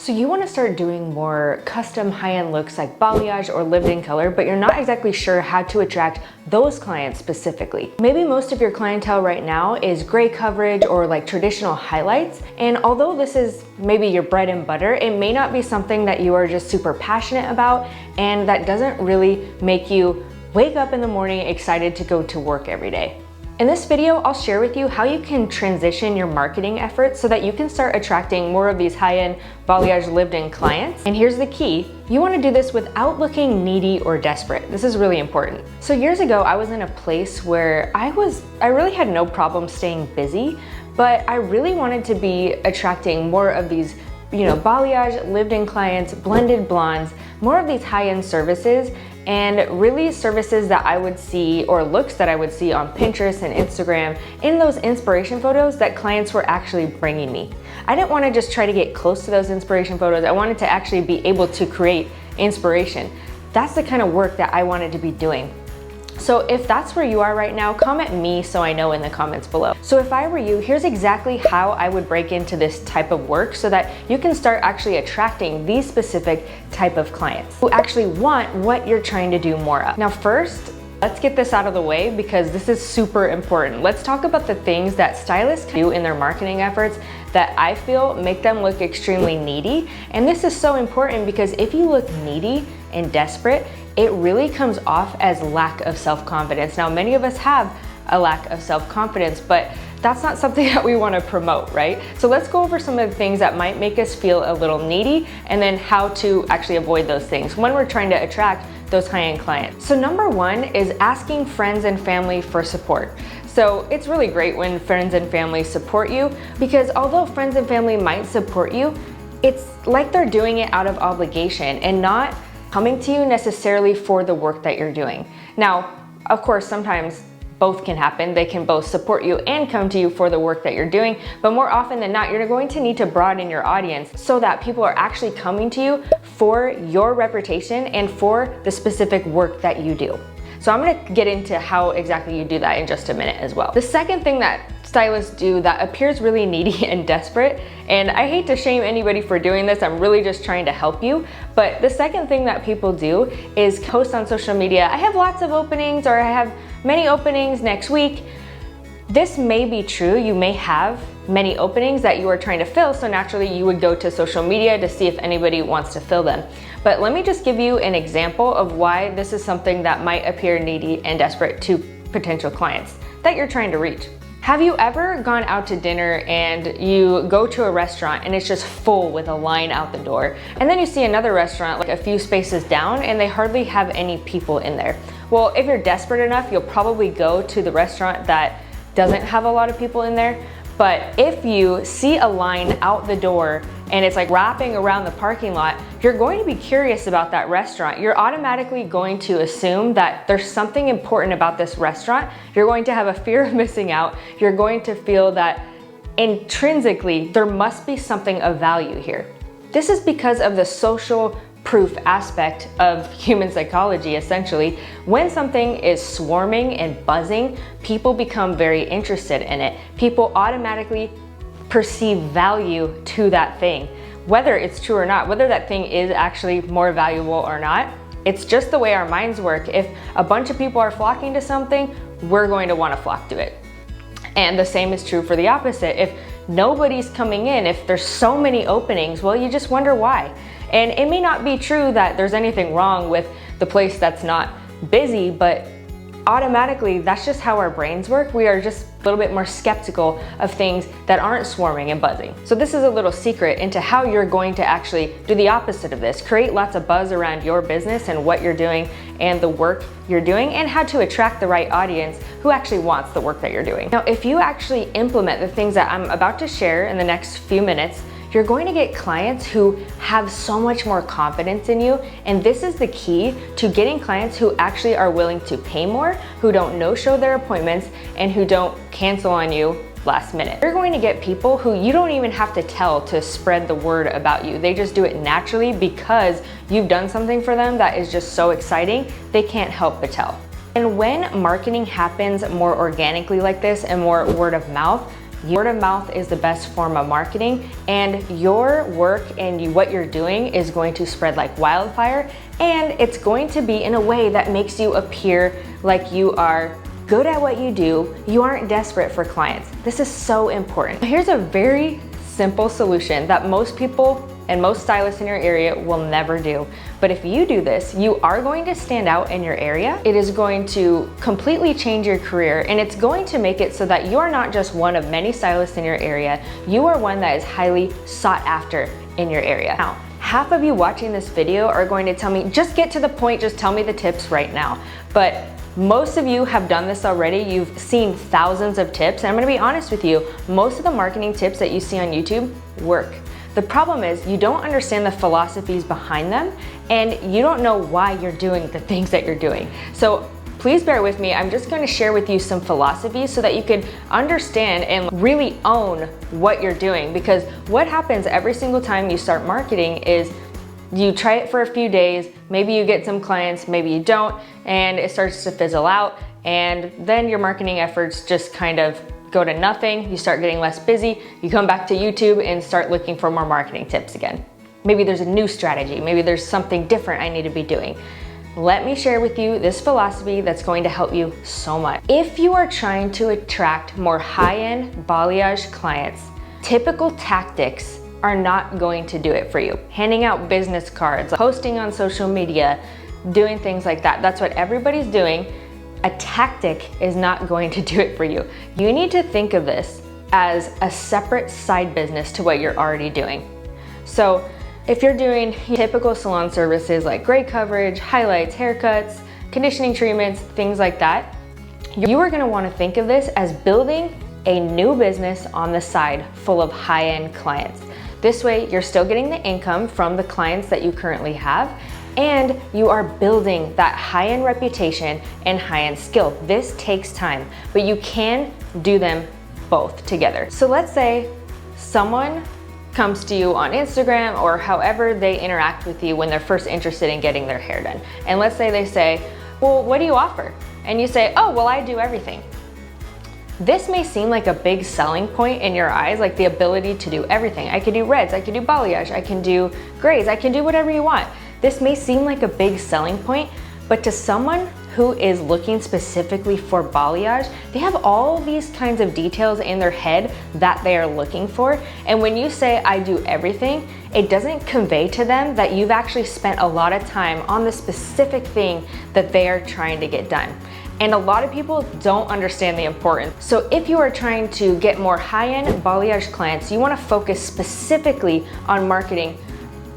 So you want to start doing more custom high-end looks like balayage or lived-in color, but you're not exactly sure how to attract those clients specifically. Maybe most of your clientele right now is gray coverage or like traditional highlights. And although this is maybe your bread and butter, it may not be something that you are just super passionate about and that doesn't really make you wake up in the morning excited to go to work every day. In this video, I'll share with you how you can transition your marketing efforts so that you can start attracting more of these high-end balayage lived-in clients. And here's the key. You want to do this without looking needy or desperate. This is really important. So years ago, I was in a place where I really had no problem staying busy, but I really wanted to be attracting more of these balayage, lived-in clients, blended blondes, more of these high-end services, and really services that I would see or looks that I would see on Pinterest and Instagram in those inspiration photos that clients were actually bringing me. I didn't want to just try to get close to those inspiration photos. I wanted to actually be able to create inspiration. That's the kind of work that I wanted to be doing. So if that's where you are right now, comment me so I know in the comments below. So if I were you, here's exactly how I would break into this type of work so that you can start actually attracting these specific type of clients who actually want what you're trying to do more of. Now first, let's get this out of the way because this is super important. Let's talk about the things that stylists do in their marketing efforts that I feel make them look extremely needy. And this is so important because if you look needy and desperate, it really comes off as lack of self-confidence. Now, many of us have a lack of self-confidence, but that's not something that we want to promote, right? So let's go over some of the things that might make us feel a little needy and then how to actually avoid those things when we're trying to attract those high-end clients. So number one is asking friends and family for support. So it's really great when friends and family support you because although friends and family might support you, it's like they're doing it out of obligation and not coming to you necessarily for the work that you're doing. Now, of course, sometimes both can happen. They can both support you and come to you for the work that you're doing, but more often than not, you're going to need to broaden your audience so that people are actually coming to you for your reputation and for the specific work that you do. So I'm gonna get into how exactly you do that in just a minute as well. The second thing that stylists do that appears really needy and desperate, and I hate to shame anybody for doing this, I'm really just trying to help you, but the second thing that people do is post on social media, I have lots of openings or I have many openings next week. This may be true, you may have many openings that you are trying to fill, so naturally you would go to social media to see if anybody wants to fill them. But let me just give you an example of why this is something that might appear needy and desperate to potential clients that you're trying to reach. Have you ever gone out to dinner and you go to a restaurant and it's just full with a line out the door, and then you see another restaurant like a few spaces down and they hardly have any people in there? Well, if you're desperate enough, you'll probably go to the restaurant that doesn't have a lot of people in there. But if you see a line out the door and it's like wrapping around the parking lot, you're going to be curious about that restaurant. You're automatically going to assume that there's something important about this restaurant. You're going to have a fear of missing out. You're going to feel that intrinsically there must be something of value here. This is because of the social proof aspect of human psychology, essentially. When something is swarming and buzzing, people become very interested in it. People automatically perceive value to that thing, whether it's true or not, whether that thing is actually more valuable or not. It's just the way our minds work. If a bunch of people are flocking to something, we're going to want to flock to it. And the same is true for the opposite. If nobody's coming in, if there's so many openings, well, you just wonder why. And it may not be true that there's anything wrong with the place that's not busy, but automatically that's just how our brains work. We are just a little bit more skeptical of things that aren't swarming and buzzing. So this is a little secret into how you're going to actually do the opposite of this. Create lots of buzz around your business and what you're doing and the work you're doing, and how to attract the right audience who actually wants the work that you're doing. Now, if you actually implement the things that I'm about to share in the next few minutes, you're going to get clients who have so much more confidence in you. And this is the key to getting clients who actually are willing to pay more, who don't no-show their appointments, and who don't cancel on you last minute. You're going to get people who you don't even have to tell to spread the word about you. They just do it naturally because you've done something for them that is just so exciting, they can't help but tell. And when marketing happens more organically like this and more word of mouth, Word of mouth is the best form of marketing, and your work and what you're doing is going to spread like wildfire, and it's going to be in a way that makes you appear like you are good at what you do. You aren't desperate for clients. This is so important. Here's a very simple solution that most people and most stylists in your area will never do. But if you do this, you are going to stand out in your area. It is going to completely change your career, and it's going to make it so that you're not just one of many stylists in your area, you are one that is highly sought after in your area. Now, half of you watching this video are going to tell me, just get to the point, just tell me the tips right now. But most of you have done this already. You've seen thousands of tips, and I'm gonna be honest with you, most of the marketing tips that you see on YouTube work. The problem is you don't understand the philosophies behind them, and you don't know why you're doing the things that you're doing. So please bear with me. I'm just going to share with you some philosophies so that you can understand and really own what you're doing. Because what happens every single time you start marketing is you try it for a few days, maybe you get some clients, maybe you don't, and it starts to fizzle out, and then your marketing efforts just kind of go to nothing. You start getting less busy, you come back to YouTube and start looking for more marketing tips again. Maybe there's a new strategy, maybe there's something different I need to be doing. Let me share with you this philosophy that's going to help you so much. If you are trying to attract more high-end balayage clients, typical tactics are not going to do it for you. Handing out business cards, posting on social media, doing things like that. That's what everybody's doing. A tactic is not going to do it for you. You need to think of this as a separate side business to what you're already doing. So if you're doing typical salon services like gray coverage, highlights, haircuts, conditioning treatments, things like that, you are gonna wanna think of this as building a new business on the side full of high-end clients. This way, you're still getting the income from the clients that you currently have, and you are building that high-end reputation and high-end skill. This takes time, but you can do them both together. So let's say someone comes to you on Instagram or however they interact with you when they're first interested in getting their hair done. And let's say they say, well, what do you offer? And you say, oh, well, I do everything. This may seem like a big selling point in your eyes, like the ability to do everything. I can do reds, I can do balayage, I can do grays, I can do whatever you want. This may seem like a big selling point, but to someone who is looking specifically for balayage, they have all these kinds of details in their head that they are looking for. And when you say, I do everything, it doesn't convey to them that you've actually spent a lot of time on the specific thing that they are trying to get done. And a lot of people don't understand the importance. So if you are trying to get more high-end balayage clients, you wanna focus specifically on marketing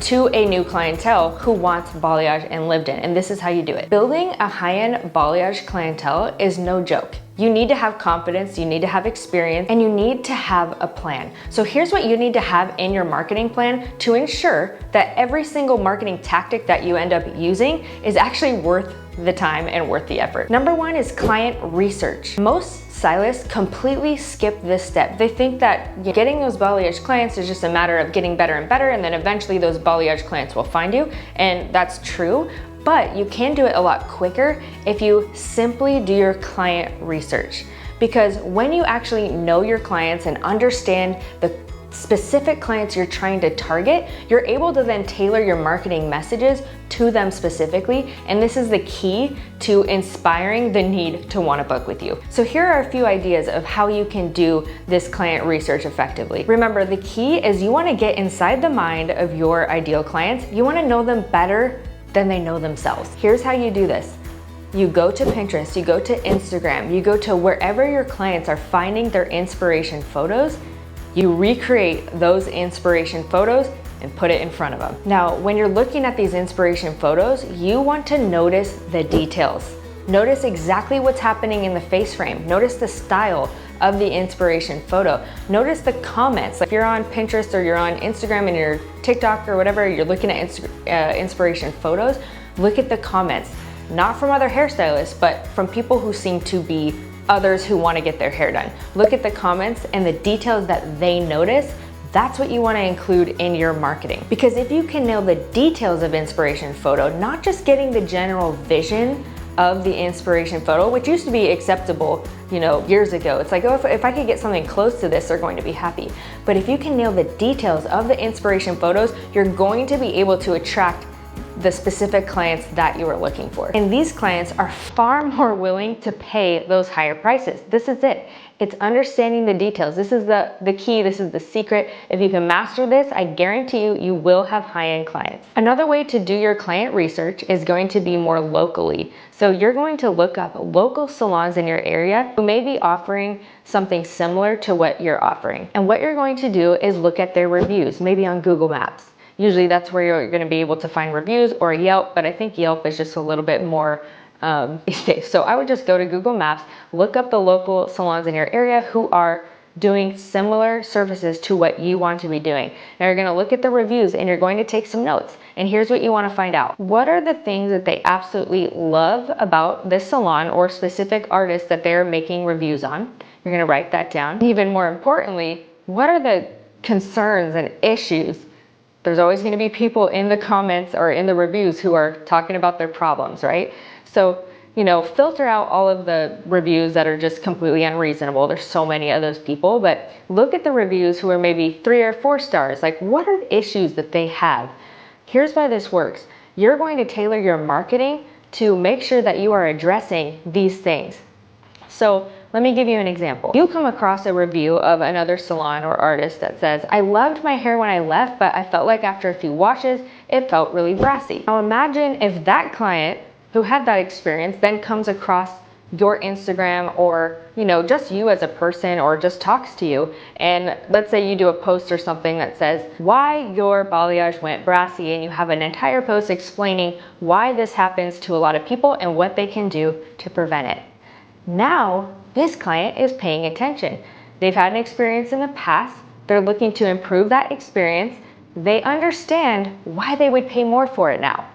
to a new clientele who wants balayage and lived in, and this is how you do it. Building a high-end balayage clientele is no joke. You need to have confidence, you need to have experience, and you need to have a plan. So here's what you need to have in your marketing plan to ensure that every single marketing tactic that you end up using is actually worth the time and worth the effort. Number one is client research. Most stylists completely skip this step. They think that getting those balayage clients is just a matter of getting better and better, and then eventually those balayage clients will find you, and that's true. But you can do it a lot quicker if you simply do your client research. Because when you actually know your clients and understand the specific clients you're trying to target, you're able to then tailor your marketing messages to them specifically, and this is the key to inspiring the need to want to book with you. So here are a few ideas of how you can do this client research effectively. Remember, the key is you want to get inside the mind of your ideal clients. You want to know them better than they know themselves. Here's how you do this. You go to Pinterest, you go to Instagram, you go to wherever your clients are finding their inspiration photos, you recreate those inspiration photos and put it in front of them. Now, when you're looking at these inspiration photos, you want to notice the details. Notice exactly what's happening in the face frame. Notice the style of the inspiration photo. Notice the comments. Like if you're on Pinterest or you're on Instagram and you're TikTok or whatever, you're looking at inspiration photos, look at the comments. Not from other hairstylists, but from people who seem to be others who want to get their hair done. Look at the comments and the details that they notice. That's what you want to include in your marketing. Because if you can nail the details of inspiration photo, not just getting the general vision of the inspiration photo, which used to be acceptable, years ago. It's like, oh, if I could get something close to this, they're going to be happy. But if you can nail the details of the inspiration photos, you're going to be able to attract the specific clients that you are looking for. And these clients are far more willing to pay those higher prices. This is it. It's understanding the details. This is the key. This is the secret. If you can master this, I guarantee you, you will have high-end clients. Another way to do your client research is going to be more locally. So you're going to look up local salons in your area who may be offering something similar to what you're offering. And what you're going to do is look at their reviews, maybe on Google Maps. Usually that's where you're going to be able to find reviews, or Yelp, but I think Yelp is just a little bit more safe. So I would just go to Google Maps, look up the local salons in your area who are doing similar services to what you want to be doing. Now you're going to look at the reviews and you're going to take some notes. And here's what you want to find out. What are the things that they absolutely love about this salon or specific artist that they're making reviews on? You're going to write that down. Even more importantly, what are the concerns and issues? There's always going to be people in the comments or in the reviews who are talking about their problems, right? So, filter out all of the reviews that are just completely unreasonable. There's so many of those people, but look at the reviews who are maybe 3 or 4 stars. Like, what are the issues that they have? Here's why this works. You're going to tailor your marketing to make sure that you are addressing these things. So let me give you an example. You come across a review of another salon or artist that says, I loved my hair when I left, but I felt like after a few washes, it felt really brassy. Now imagine if that client who had that experience then comes across your Instagram or, just you as a person, or just talks to you. And let's say you do a post or something that says why your balayage went brassy, and you have an entire post explaining why this happens to a lot of people and what they can do to prevent it. Now, this client is paying attention. They've had an experience in the past. They're looking to improve that experience. They understand why they would pay more for it now.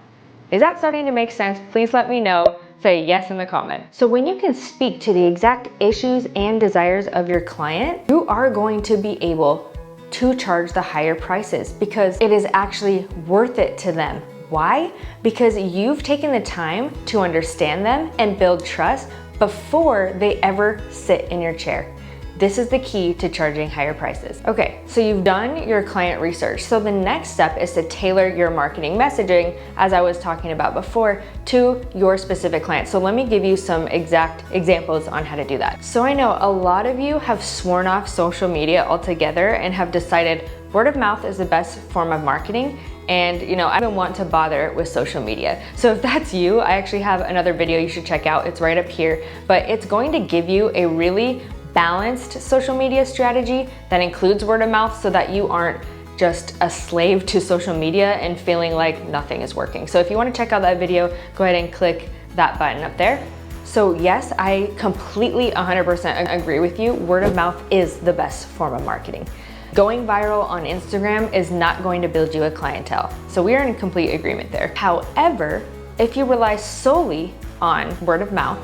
Is that starting to make sense? Please let me know. Say yes in the comment. So when you can speak to the exact issues and desires of your client, you are going to be able to charge the higher prices because it is actually worth it to them. Why? Because you've taken the time to understand them and build trust before they ever sit in your chair. This is the key to charging higher prices. Okay, so you've done your client research. So the next step is to tailor your marketing messaging, as I was talking about before, to your specific client. So let me give you some exact examples on how to do that. So I know a lot of you have sworn off social media altogether and have decided word of mouth is the best form of marketing. And I don't want to bother with social media. So if that's you, I actually have another video you should check out. It's right up here, but it's going to give you a really balanced social media strategy that includes word of mouth so that you aren't just a slave to social media and feeling like nothing is working. So if you want to check out that video, go ahead and click that button up there. So yes, I completely 100% agree with you. Word of mouth is the best form of marketing. Going viral on Instagram is not going to build you a clientele. So we are in complete agreement there. However, if you rely solely on word of mouth,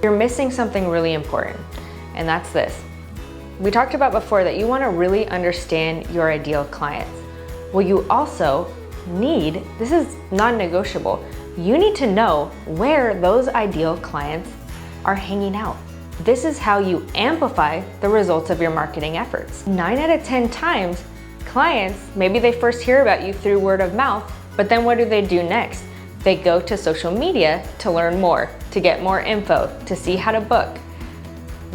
you're missing something really important, and that's this. We talked about before that you want to really understand your ideal clients. Well, you also need, this is non-negotiable, you need to know where those ideal clients are hanging out. This is how you amplify the results of your marketing efforts. 9 out of 10 times, clients, maybe they first hear about you through word of mouth, but then what do they do next? They go to social media to learn more, to get more info, to see how to book.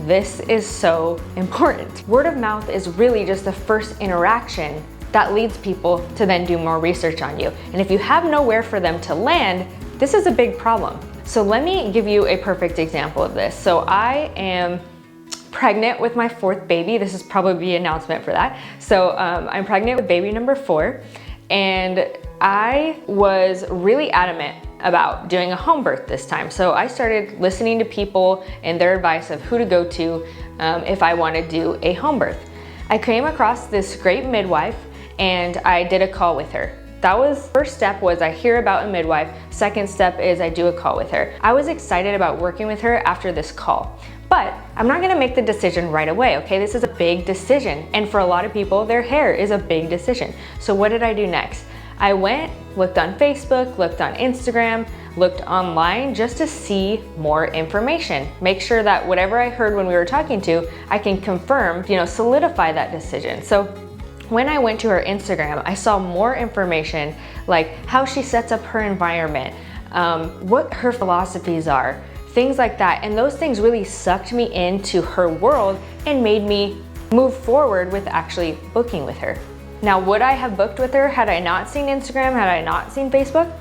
This is so important. Word of mouth is really just the first interaction that leads people to then do more research on you. And if you have nowhere for them to land, this is a big problem. So let me give you a perfect example of this. So I am pregnant with my 4th baby. This is probably the announcement for that. So I'm pregnant with baby number 4, and I was really adamant about doing a home birth this time. So I started listening to people and their advice of who to go to if I want to do a home birth. I came across this great midwife and I did a call with her. That was, first step was I hear about a midwife. Second step is I do a call with her. I was excited about working with her after this call. But I'm not gonna make the decision right away, okay? This is a big decision. And for a lot of people, their hair is a big decision. So what did I do next? I went, looked on Facebook, looked on Instagram, looked online just to see more information. Make sure that whatever I heard when we were talking to, I can confirm, solidify that decision. So when I went to her Instagram, I saw more information like how she sets up her environment, what her philosophies are, things like that. And those things really sucked me into her world and made me move forward with actually booking with her. Now, would I have booked with her had I not seen Instagram, had I not seen Facebook?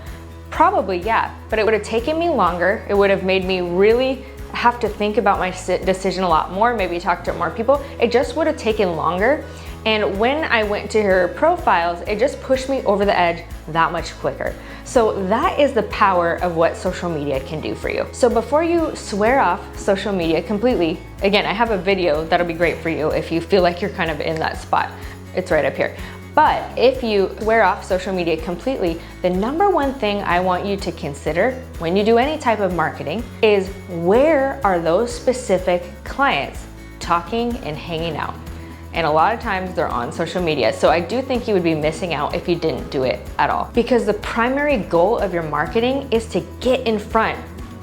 Probably, yeah, but it would have taken me longer. It would have made me really have to think about my decision a lot more, maybe talk to more people. It just would have taken longer. And when I went to her profiles, it just pushed me over the edge that much quicker. So that is the power of what social media can do for you. So before you swear off social media completely, again, I have a video that'll be great for you if you feel like you're kind of in that spot. It's right up here. But if you swear off social media completely, the number one thing I want you to consider when you do any type of marketing is, where are those specific clients talking and hanging out? And a lot of times they're on social media. So I do think you would be missing out if you didn't do it at all. Because the primary goal of your marketing is to get in front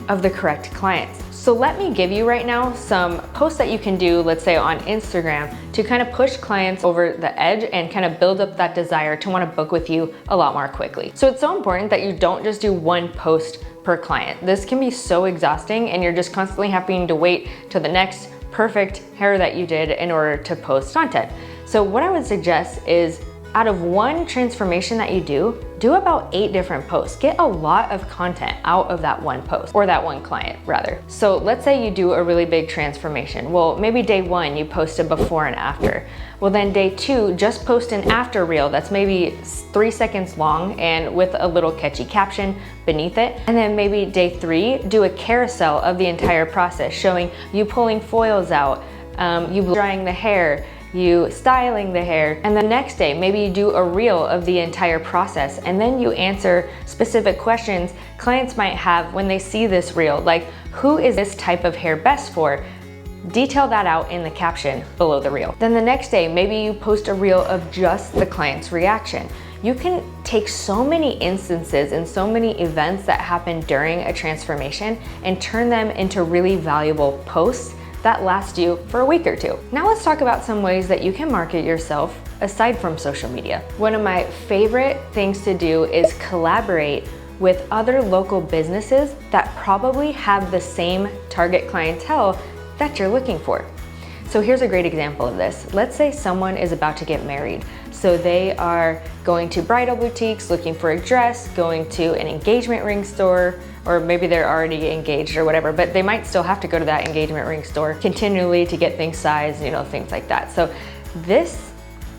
of the correct clients. So let me give you right now some posts that you can do, let's say on Instagram, to kind of push clients over the edge and kind of build up that desire to want to book with you a lot more quickly. So it's so important that you don't just do one post per client. This can be so exhausting and you're just constantly having to wait to the next perfect hair that you did in order to post content. So what I would suggest is, out of one transformation that you do about 8 different posts. Get a lot of content out of that one post, or that one client rather. So let's say you do a really big transformation. Well, maybe day 1 you post a before and after. Well, then day 2, just post an after reel that's maybe 3 seconds long and with a little catchy caption beneath it. And then maybe day 3, do a carousel of the entire process, showing you pulling foils out, you drying the hair, you styling the hair, and the next day maybe you do a reel of the entire process, and then you answer specific questions clients might have when they see this reel, like who is this type of hair best for? Detail that out in the caption below the reel. Then the next day maybe you post a reel of just the client's reaction. You can take so many instances and so many events that happen during a transformation and turn them into really valuable posts that last you for a week or 2. Now let's talk about some ways that you can market yourself aside from social media. One of my favorite things to do is collaborate with other local businesses that probably have the same target clientele that you're looking for. So here's a great example of this. Let's say someone is about to get married. So they are going to bridal boutiques, looking for a dress, going to an engagement ring store, or maybe they're already engaged or whatever, but they might still have to go to that engagement ring store continually to get things sized, things like that. So this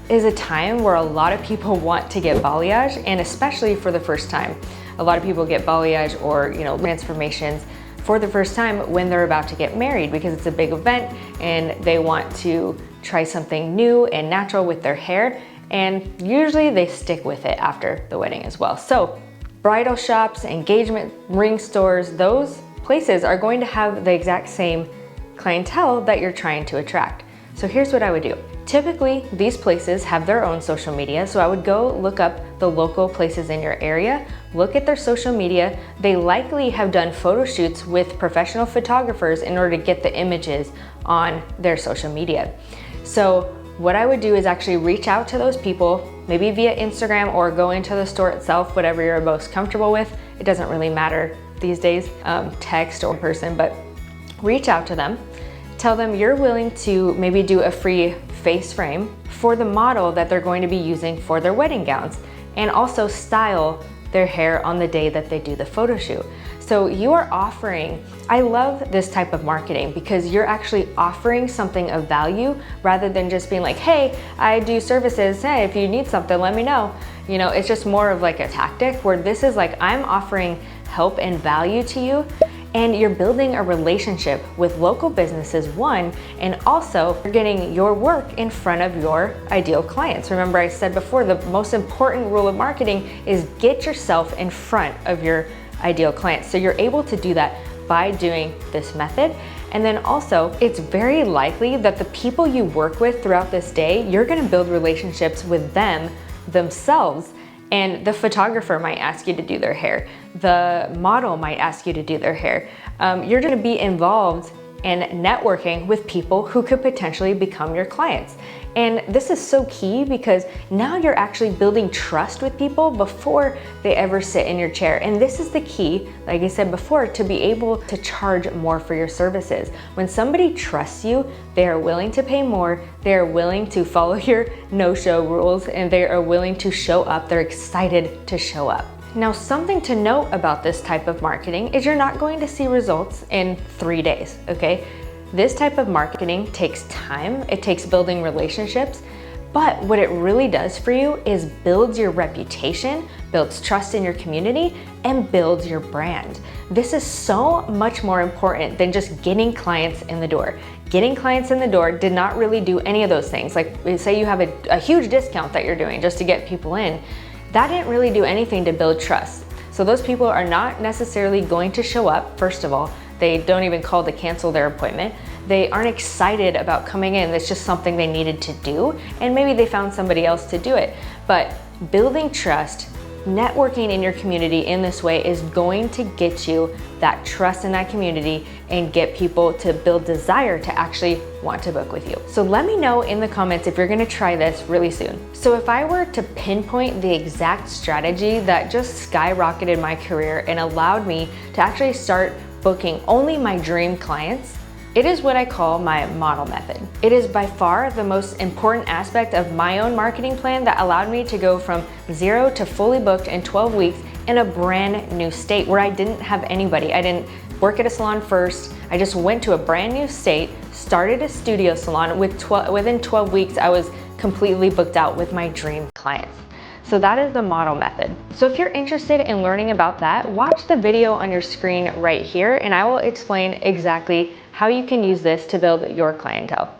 is a time where a lot of people want to get balayage, and especially for the first time. A lot of people get balayage or, transformations for the first time when they're about to get married, because it's a big event and they want to try something new and natural with their hair, and usually they stick with it after the wedding as well. So bridal shops, engagement ring stores, those places are going to have the exact same clientele that you're trying to attract. So here's what I would do. Typically, these places have their own social media, so I would go look up the local places in your area, look at their social media. They likely have done photo shoots with professional photographers in order to get the images on their social media. So what I would do is actually reach out to those people, maybe via Instagram or go into the store itself, whatever you're most comfortable with. It doesn't really matter these days, text or in person, but reach out to them. Tell them you're willing to maybe do a free face frame for the model that they're going to be using for their wedding gowns, and also style their hair on the day that they do the photo shoot. So you are offering, I love this type of marketing because you're actually offering something of value rather than just being like, hey, I do services, hey, if you need something, let me know. It's just more of like a tactic, where this is like, I'm offering help and value to you, and you're building a relationship with local businesses, one, and also you're getting your work in front of your ideal clients. Remember, I said before, the most important rule of marketing is get yourself in front of your ideal clients. So you're able to do that by doing this method. And then also, it's very likely that the people you work with throughout this day, you're gonna build relationships with them themselves And the photographer might ask you to do their hair. The model might ask you to do their hair. You're gonna be involved in networking with people who could potentially become your clients. And this is so key because now you're actually building trust with people before they ever sit in your chair. And this is the key, like I said before, to be able to charge more for your services. When somebody trusts you, they are willing to pay more, they are willing to follow your no-show rules, and they are willing to show up. They're excited to show up. Now, something to note about this type of marketing is you're not going to see results in 3 days, okay? This type of marketing takes time, it takes building relationships, but what it really does for you is builds your reputation, builds trust in your community, and builds your brand. This is so much more important than just getting clients in the door. Getting clients in the door did not really do any of those things. Like say you have a huge discount that you're doing just to get people in. That didn't really do anything to build trust. So those people are not necessarily going to show up, first of all. They don't even call to cancel their appointment. They aren't excited about coming in. It's just something they needed to do, and maybe they found somebody else to do it. But building trust, networking in your community in this way is going to get you that trust in that community and get people to build desire to actually want to book with you. So let me know in the comments if you're gonna try this really soon. So if I were to pinpoint the exact strategy that just skyrocketed my career and allowed me to actually start booking only my dream clients, it is what I call my model method. It is by far the most important aspect of my own marketing plan that allowed me to go from 0 to fully booked in 12 weeks in a brand new state where I didn't have anybody. I didn't work at a salon first. I just went to a brand new state, started a studio salon. Within 12 weeks, I was completely booked out with my dream clients. So that is the model method. So if you're interested in learning about that, watch the video on your screen right here, and I will explain exactly how you can use this to build your clientele.